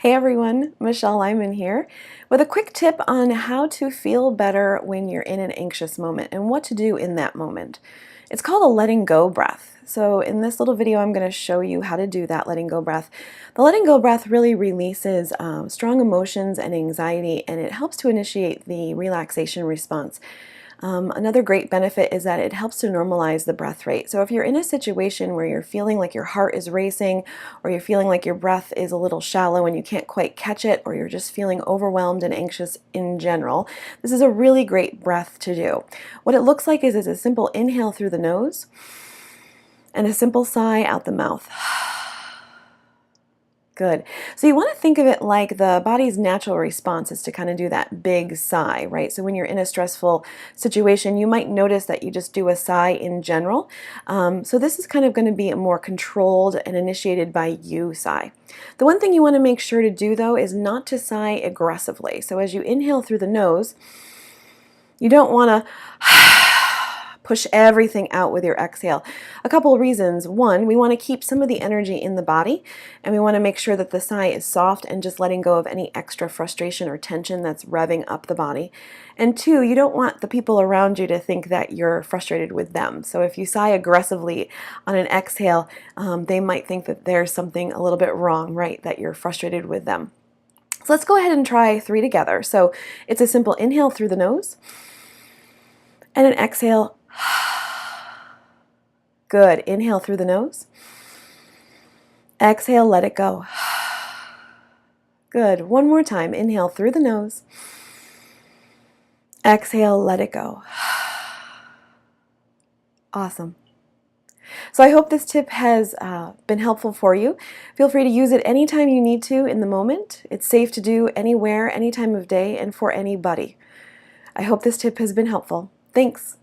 Hey everyone, Michelle Lyman here with a quick tip on how to feel better when you're in an anxious moment and what to do in that moment. It's called a letting go breath. So in this little video, I'm going to show you how to do that letting go breath. The letting go breath really releases strong emotions and anxiety, and it helps to initiate the relaxation response. Another great benefit is that it helps to normalize the breath rate. So if you're in a situation where you're feeling like your heart is racing, or you're feeling like your breath is a little shallow and you can't quite catch it, or you're just feeling overwhelmed and anxious in general, this is a really great breath to do. What it looks like is a simple inhale through the nose and a simple sigh out the mouth. Good. So you want to think of it like the body's natural response is to kind of do that big sigh, right? So when you're in a stressful situation, you might notice that you just do a sigh in general. So this is kind of going to be a more controlled and initiated by you sigh. The one thing you want to make sure to do, though, is not to sigh aggressively. So as you inhale through the nose, you don't want to push everything out with your exhale. A couple of reasons. One, we want to keep some of the energy in the body, and we want to make sure that the sigh is soft and just letting go of any extra frustration or tension that's revving up the body. And two, you don't want the people around you to think that you're frustrated with them. So if you sigh aggressively on an exhale, they might think that there's something a little bit wrong, right? That you're frustrated with them. So let's go ahead and try 3 together. So it's a simple inhale through the nose and an exhale. Good. Inhale through the nose. Exhale, let it go. Good. One more time. Inhale through the nose. Exhale, let it go. Awesome. So I hope this tip has been helpful for you. Feel free to use it anytime you need to in the moment. It's safe to do anywhere, any time of day, and for anybody. I hope this tip has been helpful. Thanks.